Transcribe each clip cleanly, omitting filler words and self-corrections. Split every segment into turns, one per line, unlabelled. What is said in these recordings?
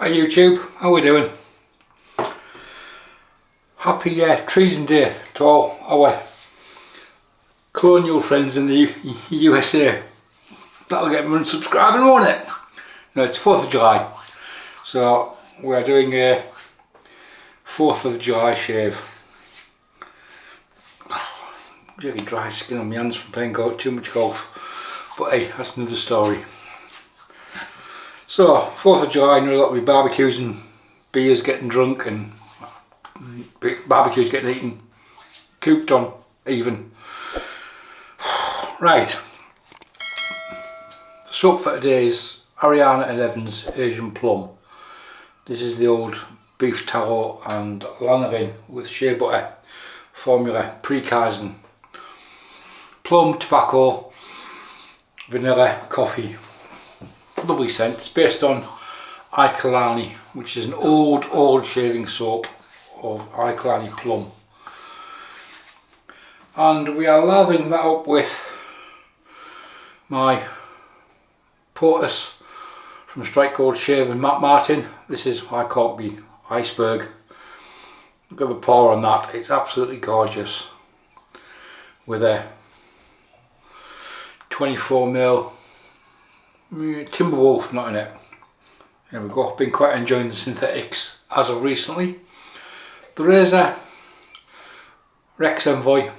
Hi YouTube, how we doing? Happy Treason Day to all our colonial friends in the USA. That'll get them unsubscribing, won't it? No, it's 4th of July, so we're doing a 4th of July shave. Really dry skin on my hands from playing too much golf, but hey, that's another story. So 4th of July, you know, that'll be barbecues and beers, getting drunk, and barbecues getting eaten, cooked on even. Right, the soap for today is Ariana and Evans Asian Plum. This is the old beef tallow and lanolin with shea butter formula, pre-Kaizen. Plum, tobacco, vanilla, coffee. Lovely scent. It's based on Ikalani, which is an old shaving soap of Ikalani Plum. And we are lathering that up with my POTUS from Strike Gold Shave and Matt Martin. This is, I call it the iceberg. Look at the pour on that, it's absolutely gorgeous. With a 24mm Timberwolf not in it. There we go, been quite enjoying the synthetics as of recently. The razor, Rex Envoy.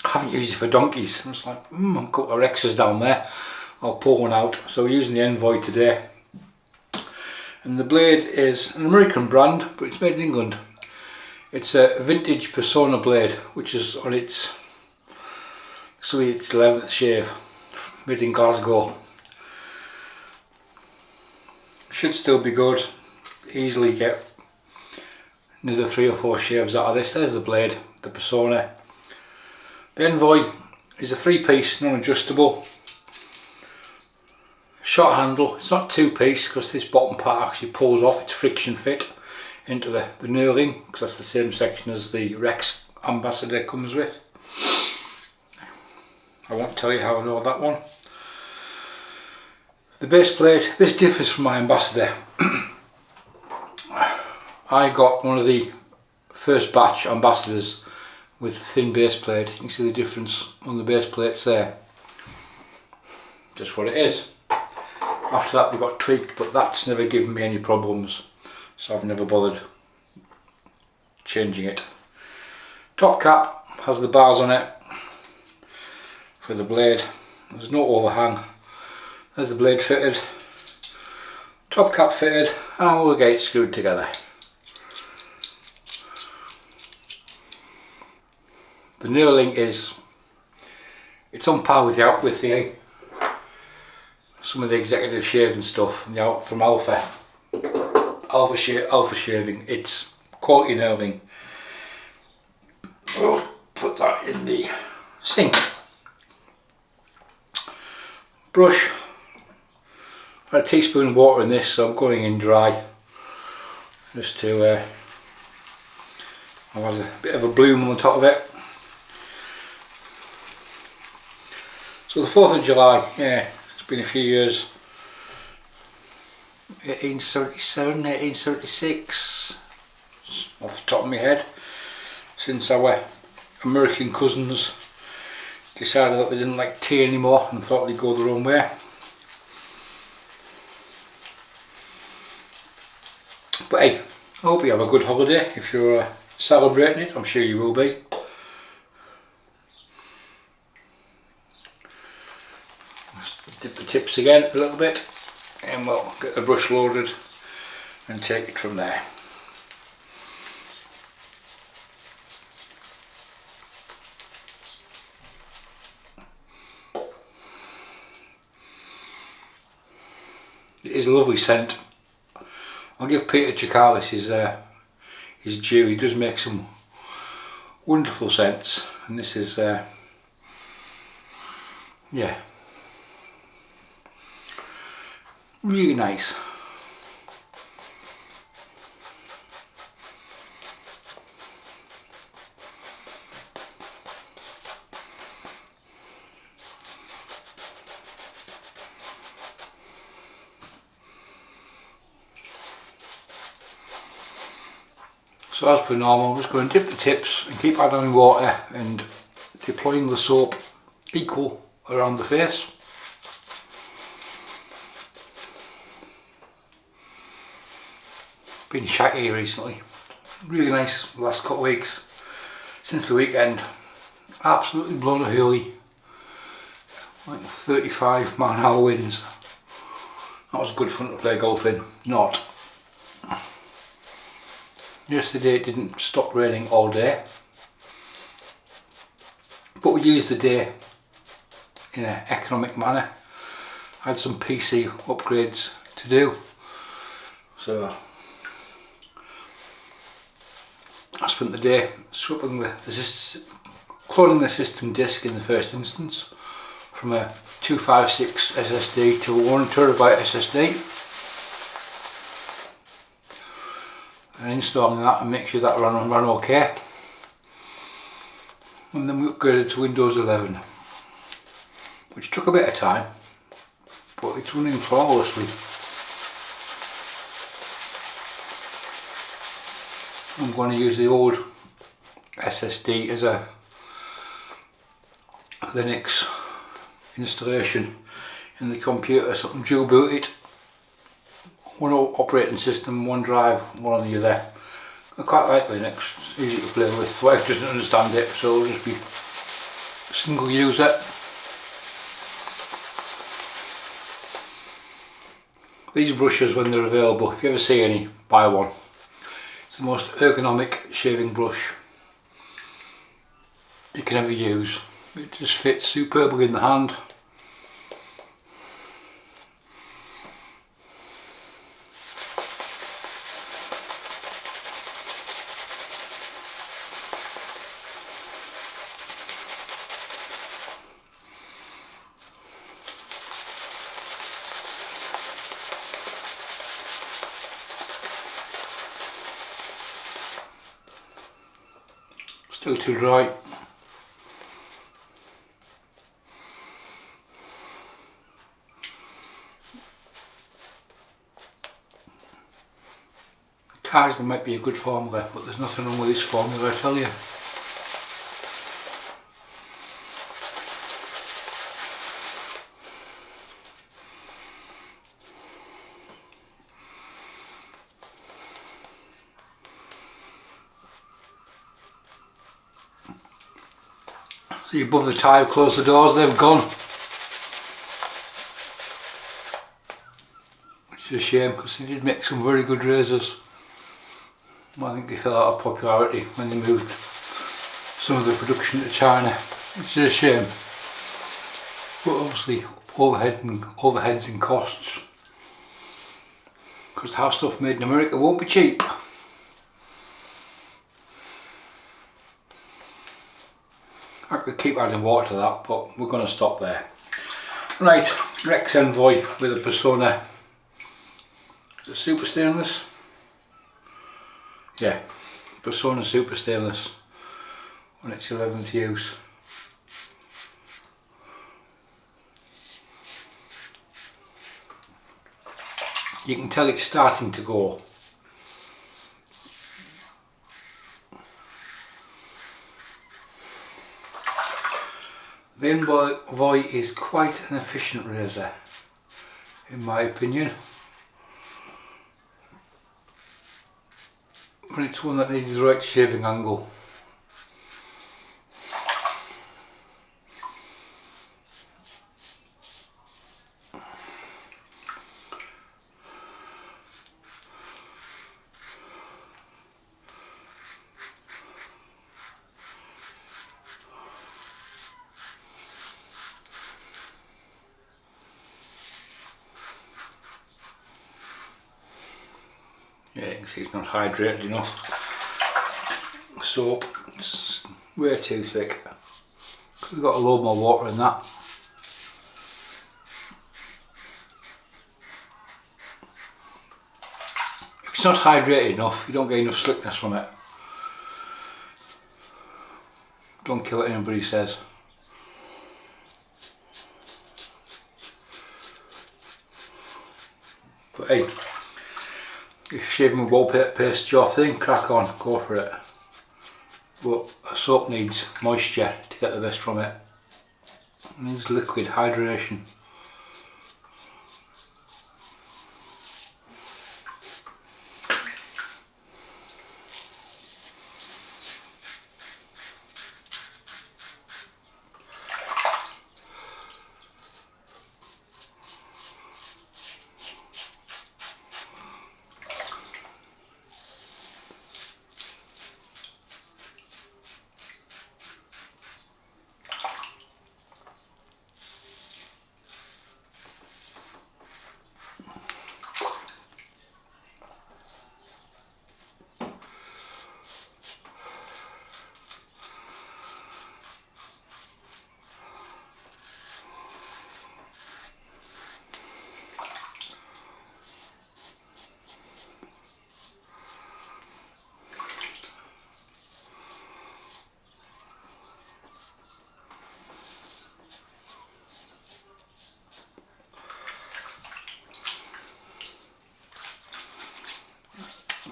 I haven't used it for donkeys. I'm just like, I've got a couple of Rexes down there. I'll pull one out. So we're using the Envoy today. And the blade is an American brand, but it's made in England. It's a vintage Personna blade, which is on its 11th shave, made in Glasgow. Should still be good. Easily get another 3 or 4 shaves out of this. There's the blade, the Personna. The Envoy is a 3-piece, non-adjustable. Short handle. It's not 2-piece because this bottom part actually pulls off. It's friction fit into the knurling, because that's the same section as the Rex Ambassador comes with. I won't tell you how I know that one. The base plate, this differs from my Ambassador. I got one of the first batch Ambassadors with thin base plate. You can see the difference on the base plates there. Just what it is. After that they got tweaked, but that's never given me any problems, so I've never bothered changing it. Top cap has the bars on it for the blade. There's no overhang. There's the blade fitted, top cap fitted, and we'll get it screwed together. The knurling it's on par with some of the executive shaving stuff from Alpha Shaving. It's quality knurling. We'll put that in the sink. Brush. I had a teaspoon of water in this, so I'm going in dry, just to I've had a bit of a bloom on the top of it. So the 4th of July, yeah, it's been a few years. 1877, 1876, off the top of my head, since our American cousins decided that they didn't like tea anymore and thought they'd go their own way. But hey, I hope you have a good holiday if you're celebrating it. I'm sure you will be. Just dip the tips again a little bit and we'll get the brush loaded and take it from there. It is a lovely scent. I'll give Peter Chikalis his due. He does make some wonderful scents, and this is yeah, really nice. So as per normal, I'm just going to dip the tips and keep adding water and deploying the soap equal around the face. Been shaggy recently, really nice last couple of weeks, since the weekend, absolutely blown a hurley, like 35 mile/hour winds. That was good fun to play golf in, not. Yesterday it didn't stop raining all day, but we used the day in an economic manner. I had some PC upgrades to do, so I spent the day swapping cloning the system disk in the first instance from a 256 SSD to a 1TB SSD, and installing that and make sure that ran okay. And then we upgraded to Windows 11, which took a bit of time, but it's running flawlessly. I'm going to use the old SSD as a Linux installation in the computer, so I can dual boot it. One operating system, one drive, one on the other. I quite like Linux, it's easy to play with. The wife doesn't understand it, so it'll just be a single user. These brushes, when they're available, if you ever see any, buy one. It's the most ergonomic shaving brush you can ever use. It just fits superbly in the hand. Still too dry. Kaiser might be a good formula, but there's nothing wrong with this formula, I tell you. See above the tie, close the doors, they've gone. Which is a shame, because they did make some very good razors. I think they fell out of popularity when they moved some of the production to China, which is a shame. But obviously overheads and costs, because to have stuff made in America won't be cheap. I could keep adding water to that, but we're going to stop there. Right, Rex Envoy with a Personna. Is it super stainless? Yeah, Personna super stainless on its 11th use. You can tell it's starting to go. The Envoy is quite an efficient razor, in my opinion. But it's one that needs the right shaving angle. Yeah, you can see it's not hydrated enough. Soap, it's way too thick. Could have got a load more water in that. If it's not hydrated enough, you don't get enough slickness from it. Don't kill it, anybody says. But hey, if shaving with wallpaper paste is your thing, crack on, go for it. But a soap needs moisture to get the best from it. It needs liquid hydration.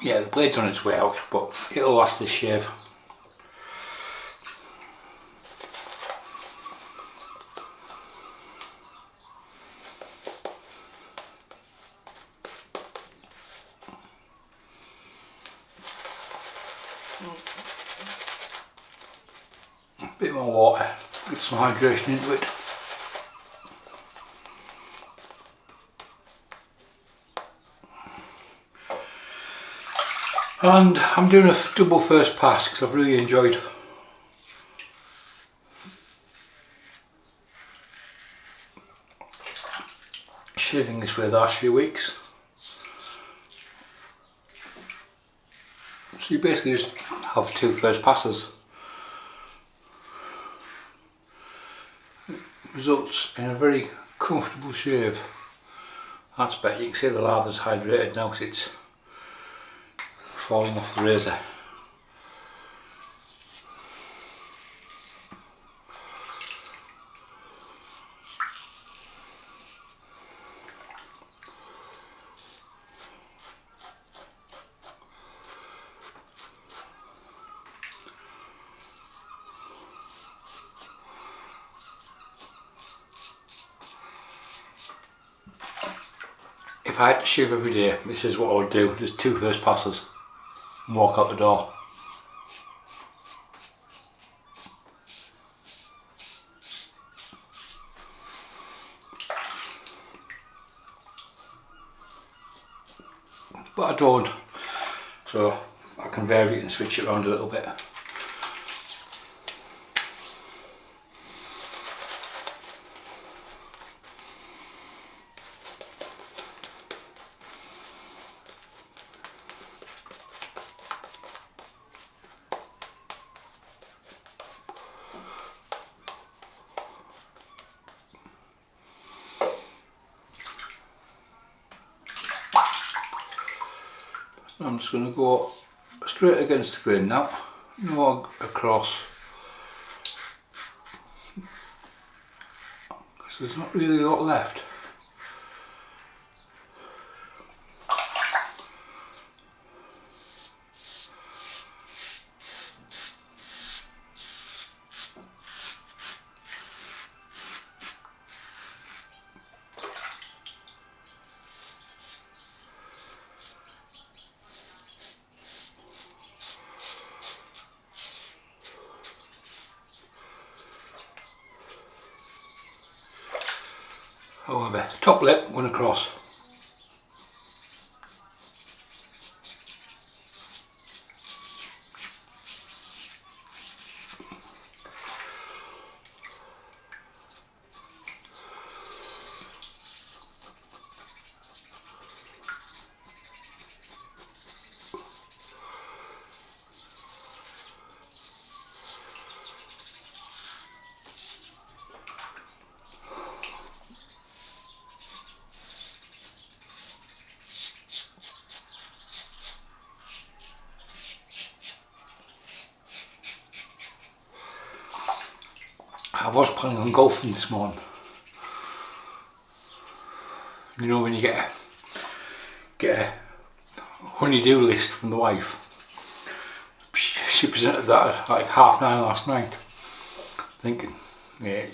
Yeah, the blade's on its way out, but it'll last this shave. A bit more water, get some hydration into it. And I'm doing a double first pass because I've really enjoyed shaving this way the last few weeks. So you basically just have 2 first passes. It results in a very comfortable shave. That's better, you can see the lather's hydrated now because it's falling off the razor. If I had to shave every day, this is what I would do, just 2 first passes and walk out the door. But I don't, so I can vary it and switch it around a little bit. I'm just going to go straight against the grain now, no across, because there's not really a lot left. However, top lip going across. I was planning on golfing this morning. You know when you get a honey-do list from the wife. She presented that at like 9:30 last night. Thinking, yeah,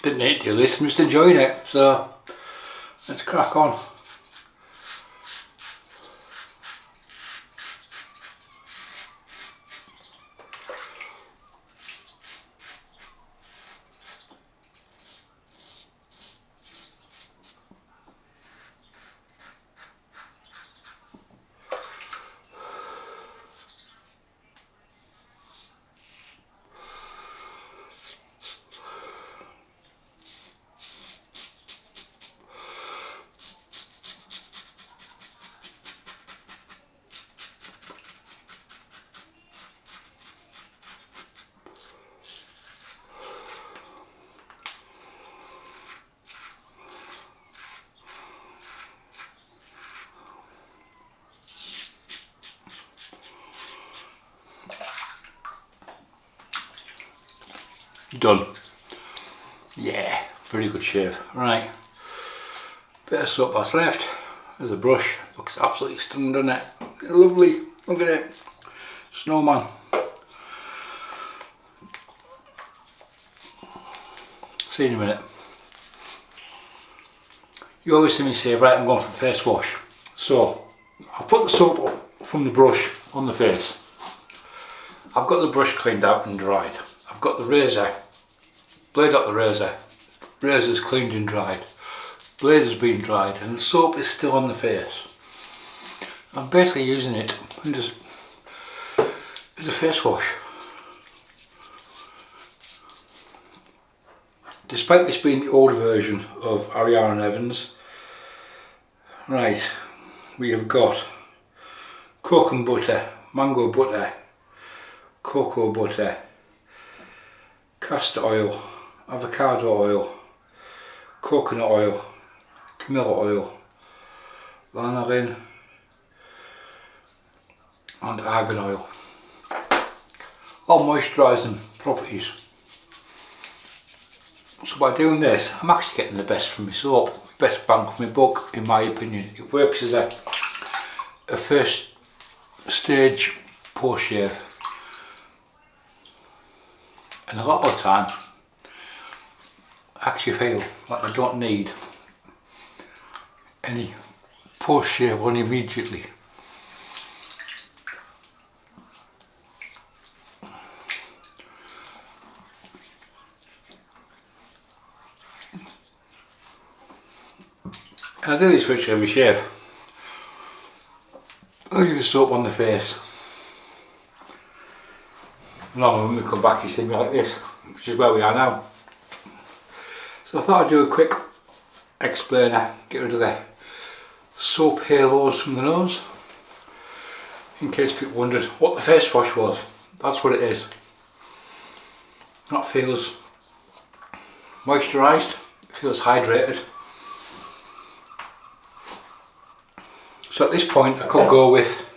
didn't need to do this, I'm just enjoying it, so let's crack on. Done. Yeah, very good shave. Right, bit of soap that's left. There's a brush. Looks absolutely stunning, doesn't it? Lovely. Look at it. Snowman. See you in a minute. You always see me say, right, I'm going for a face wash. So, I've put the soap up from the brush on the face. I've got the brush cleaned out and dried. I've got the razor, blade up the razor, razor's cleaned and dried, blade has been dried, and the soap is still on the face. I'm basically using it just as a face wash. Despite this being the older version of Ariana Evans, right, we have got coconut butter, mango butter, cocoa butter, castor oil, avocado oil, coconut oil, camilla oil, lanolin and argan oil. All moisturising properties. So by doing this, I'm actually getting the best from my soap, best bang for my buck in my opinion. It works as a first stage post shave, and a lot of the time I actually feel like I don't need any post shave on immediately. And I do this for every shave. I use the soap on the face. Normally when we come back you see me like this, which is where we are now. So I thought I'd do a quick explainer, get rid of the soap halos from the nose, in case people wondered what the face wash was. That's what it is. That feels moisturised, it feels hydrated. So at this point I could go with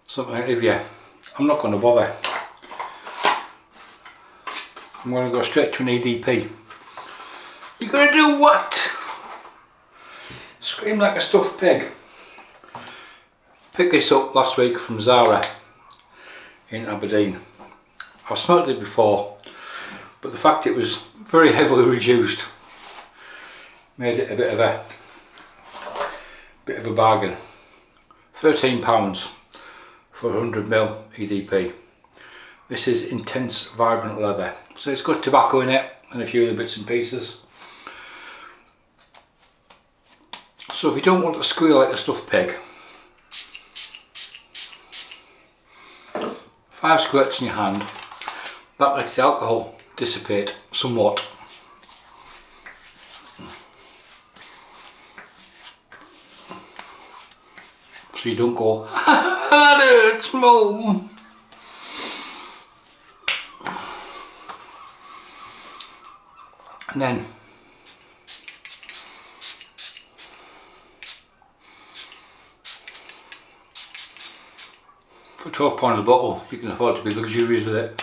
something like Envoy. I'm not going to bother. I'm going to go straight to an EDP. You're going to do what? Scream like a stuffed pig. Picked this up last week from Zara in Aberdeen. I've smelt it before, but the fact it was very heavily reduced made it a bit of a bargain. £13 for 100ml EDP. This is intense vibrant leather, so it's got tobacco in it and a few other bits and pieces. So if you don't want to squeal like a stuffed pig, 5 squirts in your hand, that lets the alcohol dissipate somewhat. so you don't go, that hurts, Mum. And then for £12 a bottle, you can afford to be luxurious with it.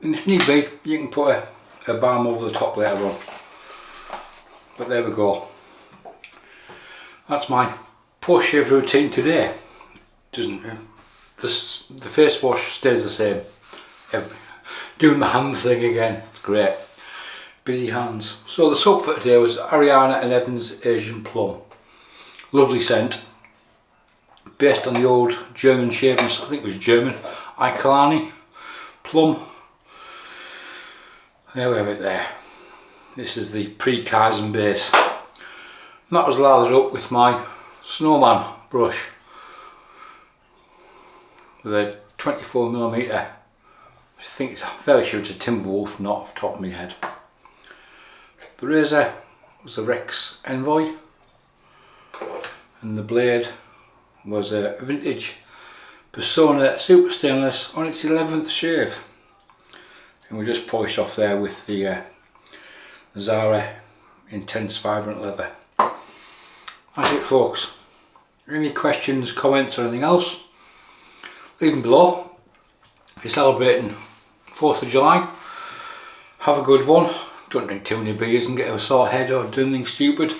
And if need be, you can put a balm over the top later on. But there we go. That's my post-shave routine today. Doesn't the face wash stays the same. Doing the hand thing again, it's great. Busy hands. So the soap for today was Ariana and Evans Asian Plum. Lovely scent. Based on the old German shavings, I think it was German, Ikalani Plum. There we have it there. This is the pre-Kaizen base. And that was lathered up with my snowman brush with a 24mm. I think it's fairly sure it's a Timberwolf, not off the top of my head. The razor was a Rex Envoy, and the blade was a vintage Personna Super Stainless on its 11th shave. And we just polished off there with the Zara Intense Vibrant Leather. That's it, folks. Any questions, comments or anything else, leave them below. If you're celebrating 4th of July, have a good one. Don't drink too many beers and get a sore head or do anything stupid.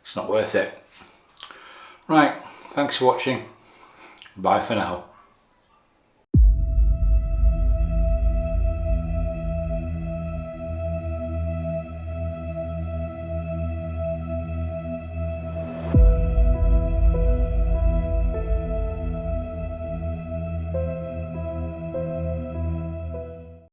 It's not worth it. Right, thanks for watching. Bye for now.